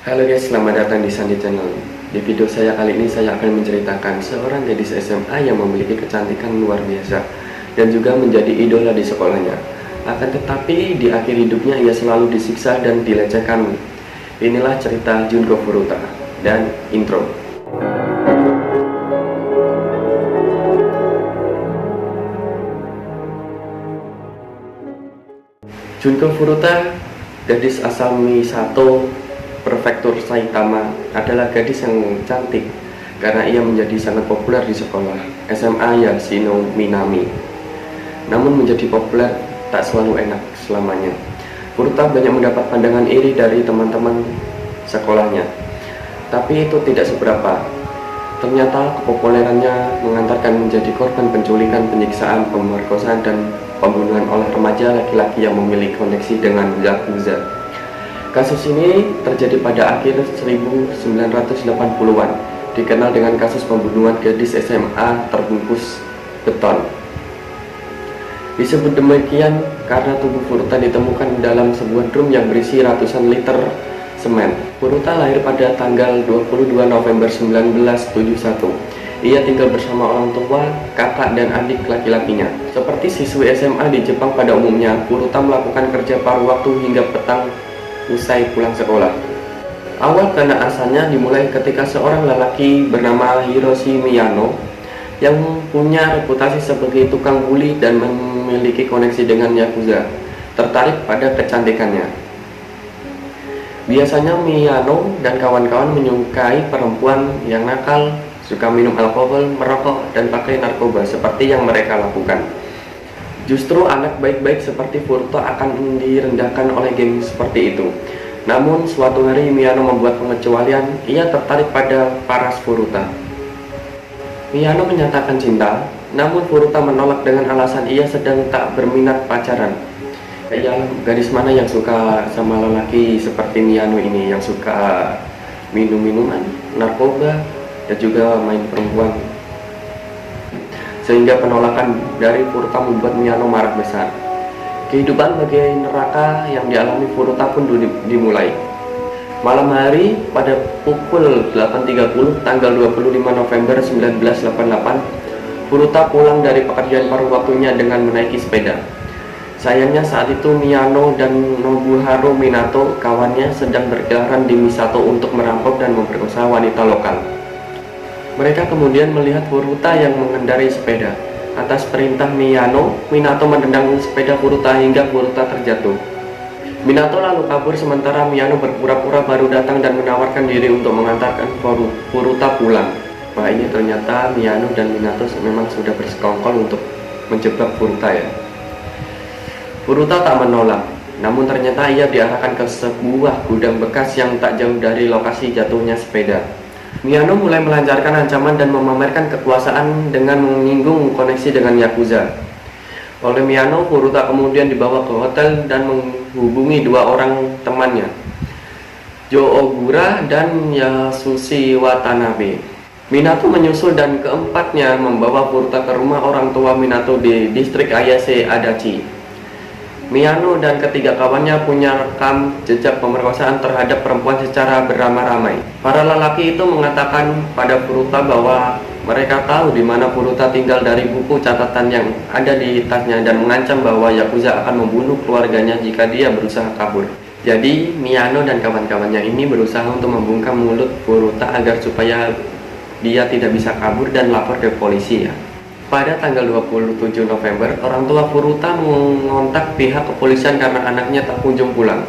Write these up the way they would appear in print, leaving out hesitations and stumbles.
Halo guys, selamat datang di Sandi Channel. Di video saya kali ini saya akan menceritakan seorang gadis SMA yang memiliki kecantikan luar biasa dan juga menjadi idola di sekolahnya. Akan tetapi di akhir hidupnya ia selalu disiksa dan dilecehkan. Inilah cerita Junko Furuta dan intro. Junko Furuta, gadis asal Misato, Prefektur Saitama, adalah gadis yang cantik karena ia menjadi sangat populer di sekolah SMA Yashino Minami. Namun menjadi populer tak selalu enak selamanya. Furuta banyak mendapat pandangan iri dari teman-teman sekolahnya, tapi itu tidak seberapa. Ternyata kepopulerannya mengantarkan menjadi korban penculikan, penyiksaan, pemerkosaan, dan pembunuhan oleh remaja laki-laki yang memiliki koneksi dengan Yakuza. Kasus ini terjadi pada akhir 1980-an, dikenal dengan kasus pembunuhan gadis SMA terbungkus beton. Disebut demikian karena tubuh Furuta ditemukan dalam sebuah drum yang berisi ratusan liter semen. Furuta lahir pada tanggal 22 November 1971. Ia tinggal bersama orang tua, kakak, dan adik laki-lakinya. Seperti siswi SMA di Jepang pada umumnya, Furuta melakukan kerja paruh waktu hingga petang usai pulang sekolah. Awal kenaasannya dimulai ketika seorang lelaki bernama Hiroshi Miyano yang punya reputasi sebagai tukang bully dan memiliki koneksi dengan Yakuza tertarik pada kecantikannya. Biasanya Miyano dan kawan-kawan menyukai perempuan yang nakal, suka minum alkohol, merokok, dan pakai narkoba seperti yang mereka lakukan. Justru anak baik-baik seperti Furuta akan direndahkan oleh geng seperti itu. Namun suatu hari Miyano membuat pengecualian. Ia tertarik pada paras Furuta. Miyano menyatakan cinta, namun Furuta menolak dengan alasan ia sedang tak berminat pacaran. Gadis mana yang suka sama lelaki seperti Miyano ini, yang suka minum-minuman, narkoba, dan juga main perempuan? Sehingga penolakan dari Furuta membuat Miyano marah besar. Kehidupan bagai neraka yang dialami Furuta pun dimulai. Malam hari pada pukul 8.30 tanggal 25 November 1988, Furuta pulang dari pekerjaan paruh waktunya dengan menaiki sepeda. Sayangnya saat itu Miyano dan Nobuharu Minato, kawannya, sedang berkeliaran di Misato untuk merampok dan memperkosa wanita lokal. Mereka kemudian melihat Furuta yang mengendarai sepeda. Atas perintah Miyano, Minato menendang sepeda Furuta hingga Furuta terjatuh. Minato lalu kabur sementara Miyano berpura-pura baru datang dan menawarkan diri untuk mengantarkan Furuta pulang. Wah, ini ternyata Miyano dan Minato memang sudah bersekongkol untuk menjebak Furuta ya. Furuta tak menolak, namun ternyata ia diarahkan ke sebuah gudang bekas yang tak jauh dari lokasi jatuhnya sepeda. Miyano mulai melancarkan ancaman dan memamerkan kekuasaan dengan menyinggung koneksi dengan Yakuza. Oleh Miyano, Furuta kemudian dibawa ke hotel dan menghubungi dua orang temannya, Jo Ogura dan Yasushi Watanabe. Minato menyusul dan keempatnya membawa Furuta ke rumah orang tua Minato di distrik Ayase Adachi. Miyano dan ketiga kawannya punya rekam jejak pemerkosaan terhadap perempuan secara beramai-ramai. Para lelaki itu mengatakan pada Furuta bahwa mereka tahu di mana Furuta tinggal dari buku catatan yang ada di tasnya dan mengancam bahwa Yakuza akan membunuh keluarganya jika dia berusaha kabur. Jadi Miyano dan kawan-kawannya ini berusaha untuk membungkam mulut Furuta agar supaya dia tidak bisa kabur dan lapor ke polisi ya. Pada tanggal 27 November, orang tua Furuta mengontak pihak kepolisian karena anaknya tak kunjung pulang.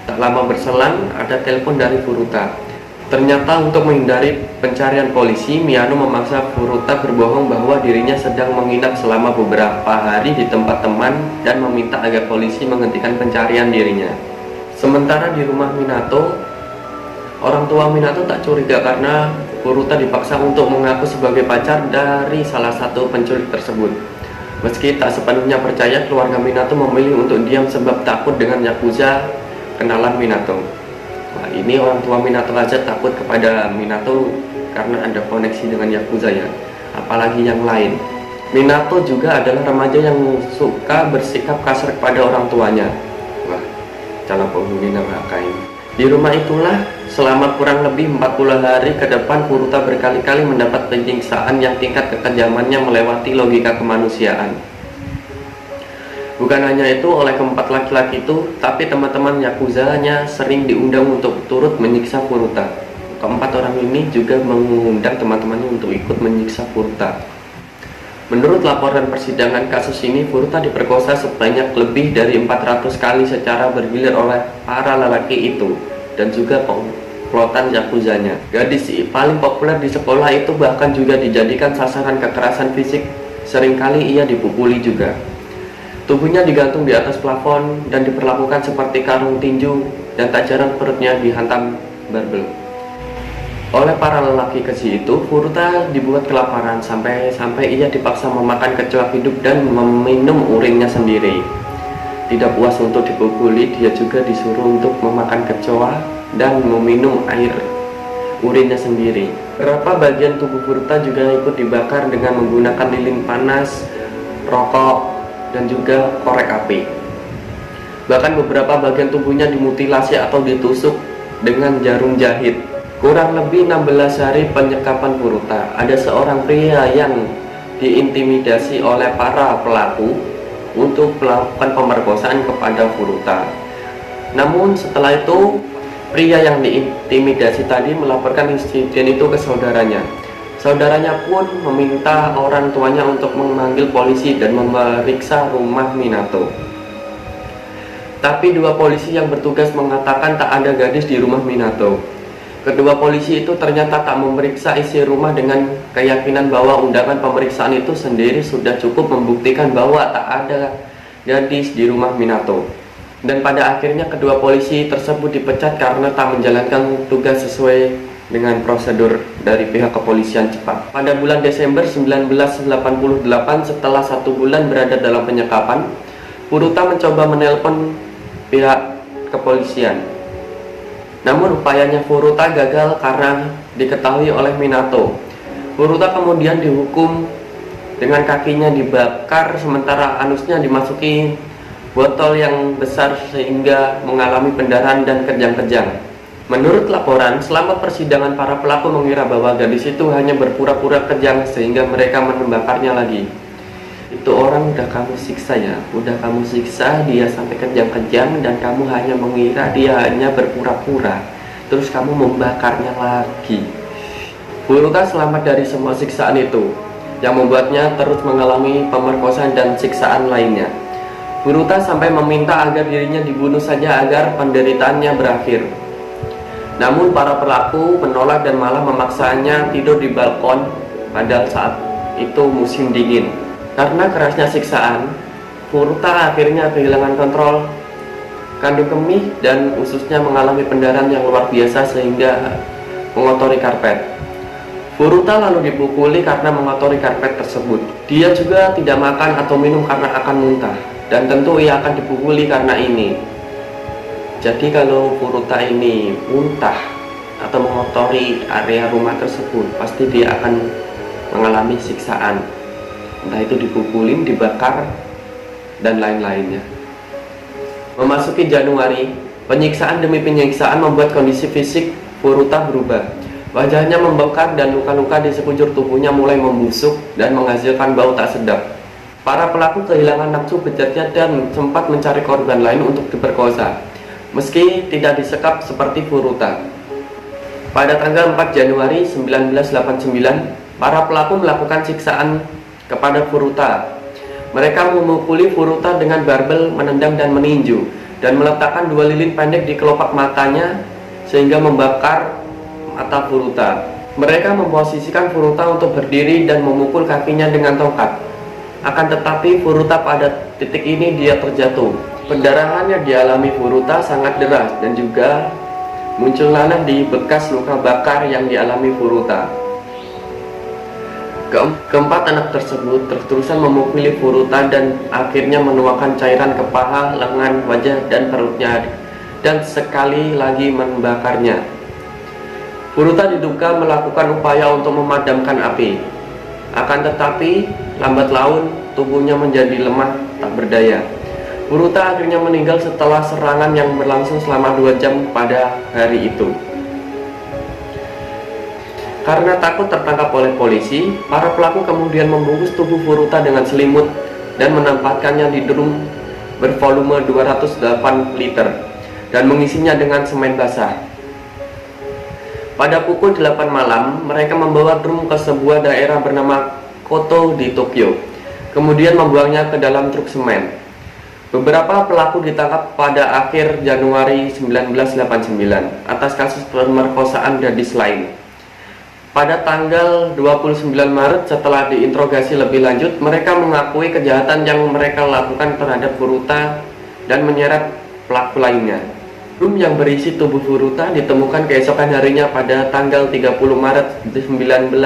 Tak lama berselang, ada telepon dari Furuta. Ternyata untuk menghindari pencarian polisi, Miyano memaksa Furuta berbohong bahwa dirinya sedang menginap selama beberapa hari di tempat teman dan meminta agar polisi menghentikan pencarian dirinya. Sementara di rumah Minato, orang tua Minato tak curiga karena Furuta dipaksa untuk mengaku sebagai pacar dari salah satu penculik tersebut. Meski tak sepenuhnya percaya, keluarga Minato memilih untuk diam sebab takut dengan Yakuza kenalan Minato. Wah, ini orang tua Minato aja takut kepada Minato karena ada koneksi dengan Yakuza ya, apalagi yang lain. Minato juga adalah remaja yang suka bersikap kasar kepada orang tuanya. Wah, calon penghuni neraka ini. Di rumah itulah Selama kurang lebih 40 hari ke depan, Furuta berkali-kali mendapat penyiksaan yang tingkat kekejamannya melewati logika kemanusiaan. Bukan hanya itu, oleh keempat laki-laki itu, tapi teman-teman Yakuza-nya sering diundang untuk turut menyiksa Furuta. Keempat orang ini juga mengundang teman-temannya untuk ikut menyiksa Furuta. Menurut laporan persidangan kasus ini, Furuta diperkosa sebanyak lebih dari 400 kali secara bergilir oleh para lelaki itu dan juga komplotan Yakuzanya. Gadis paling populer di sekolah itu bahkan juga dijadikan sasaran kekerasan fisik. Seringkali ia dipukuli juga. Tubuhnya digantung di atas plafon dan diperlakukan seperti karung tinju, dan tak jarang perutnya dihantam barbel. Oleh para lelaki keji itu, Furuta dibuat kelaparan sampai ia dipaksa memakan kecoa hidup dan meminum urinnya sendiri. Tidak puas untuk dipukuli, dia juga disuruh untuk memakan kecoa dan meminum air urinnya sendiri. Beberapa bagian tubuh Furuta juga ikut dibakar dengan menggunakan lilin panas, rokok, dan juga korek api. Bahkan beberapa bagian tubuhnya dimutilasi atau ditusuk dengan jarum jahit. Kurang lebih 16 hari penyekapan Furuta, ada seorang pria yang diintimidasi oleh para pelaku untuk melakukan pemerkosaan kepada Furuta. Namun setelah itu, pria yang diintimidasi tadi melaporkan insiden itu ke saudaranya. Saudaranya pun meminta orang tuanya untuk memanggil polisi dan memeriksa rumah Minato. Tapi dua polisi yang bertugas mengatakan tak ada gadis di rumah Minato. Kedua polisi itu ternyata tak memeriksa isi rumah dengan keyakinan bahwa undangan pemeriksaan itu sendiri sudah cukup membuktikan bahwa tak ada gadis di rumah Minato. Dan pada akhirnya kedua polisi tersebut dipecat karena tak menjalankan tugas sesuai dengan prosedur dari pihak kepolisian cepat. Pada bulan Desember 1988, setelah 1 bulan berada dalam penyekapan, Furuta mencoba menelpon pihak kepolisian. Namun upayanya Furuta gagal karena diketahui oleh Minato. Furuta kemudian dihukum dengan kakinya dibakar sementara anusnya dimasuki botol yang besar sehingga mengalami pendarahan dan kejang-kejang. Menurut laporan, selama persidangan para pelaku mengira bahwa gadis itu hanya berpura-pura kejang sehingga mereka membakarnya lagi. Itu orang udah kamu siksa ya, udah kamu siksa dia sampai kejang-kejang dan kamu hanya mengira dia hanya berpura-pura, terus kamu membakarnya lagi. Furuta selamat dari semua siksaan itu, yang membuatnya terus mengalami pemerkosaan dan siksaan lainnya. Furuta sampai meminta agar dirinya dibunuh saja agar penderitaannya berakhir. Namun para pelaku menolak dan malah memaksanya tidur di balkon padahal saat itu musim dingin. Karena kerasnya siksaan, Furuta akhirnya kehilangan kontrol kandung kemih dan ususnya mengalami pendarahan yang luar biasa sehingga mengotori karpet. Furuta lalu dipukuli karena mengotori karpet tersebut. Dia juga tidak makan atau minum karena akan muntah, dan tentu ia akan dipukuli karena ini. Jadi kalau Furuta ini muntah atau mengotori area rumah tersebut, pasti dia akan mengalami siksaan. Entah itu dipukulin, dibakar, dan lain-lainnya. Memasuki Januari, penyiksaan demi penyiksaan membuat kondisi fisik Furuta berubah. Wajahnya membengkak dan luka-luka di sekujur tubuhnya mulai membusuk dan menghasilkan bau tak sedap. Para pelaku kehilangan nafsu bejatnya dan sempat mencari korban lain untuk diperkosa, meski tidak disekap seperti Furuta. Pada tanggal 4 Januari 1989, para pelaku melakukan siksaan kepada Furuta. Mereka memukuli Furuta dengan barbel, menendang dan meninju, dan meletakkan 2 lilin pendek di kelopak matanya sehingga membakar mata Furuta. Mereka memposisikan Furuta untuk berdiri dan memukul kakinya dengan tongkat. Akan tetapi Furuta pada titik ini dia terjatuh. Pendarahan yang dialami Furuta sangat deras dan juga muncul nanah di bekas luka bakar yang dialami Furuta. Keempat anak tersebut terus-terusan memukuli Furuta dan akhirnya menuangkan cairan ke paha, lengan, wajah, dan perutnya, dan sekali lagi membakarnya. Furuta diduga melakukan upaya untuk memadamkan api. Akan tetapi, lambat laun tubuhnya menjadi lemah, tak berdaya. Furuta akhirnya meninggal setelah serangan yang berlangsung selama 2 jam pada hari itu. Karena takut tertangkap oleh polisi, para pelaku kemudian membungkus tubuh Furuta dengan selimut dan menempatkannya di drum bervolume 208 liter dan mengisinya dengan semen basah. Pada pukul 8 malam, mereka membawa drum ke sebuah daerah bernama Koto di Tokyo, kemudian membuangnya ke dalam truk semen. Beberapa pelaku ditangkap pada akhir Januari 1989 atas kasus pemerkosaan gadis lain. Pada tanggal 29 Maret setelah diinterogasi lebih lanjut, mereka mengakui kejahatan yang mereka lakukan terhadap Furuta dan menyeret pelaku lainnya. Drum yang berisi tubuh Furuta ditemukan keesokan harinya pada tanggal 30 Maret 1989.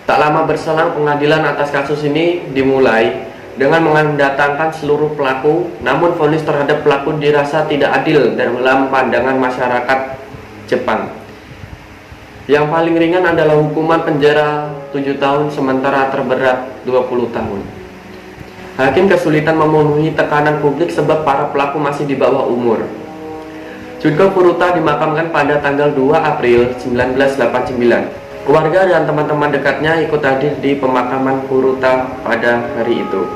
Tak lama berselang, pengadilan atas kasus ini dimulai dengan mendatangkan seluruh pelaku, namun vonis terhadap pelaku dirasa tidak adil dalam pandangan masyarakat Jepang. Yang paling ringan adalah hukuman penjara 7 tahun, sementara terberat 20 tahun. Hakim kesulitan memenuhi tekanan publik sebab para pelaku masih di bawah umur. Junko Furuta dimakamkan pada tanggal 2 April 1989. Keluarga dan teman-teman dekatnya ikut hadir di pemakaman Furuta pada hari itu.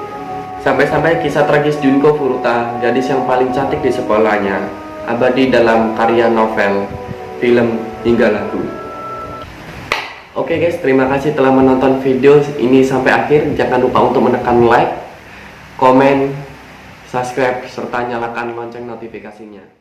Sampai-sampai kisah tragis Junko Furuta, gadis yang paling cantik di sekolahnya, abadi dalam karya novel, film, hingga lagu. Oke guys, terima kasih telah menonton video ini sampai akhir. Jangan lupa untuk menekan like, komen, subscribe, serta nyalakan lonceng notifikasinya.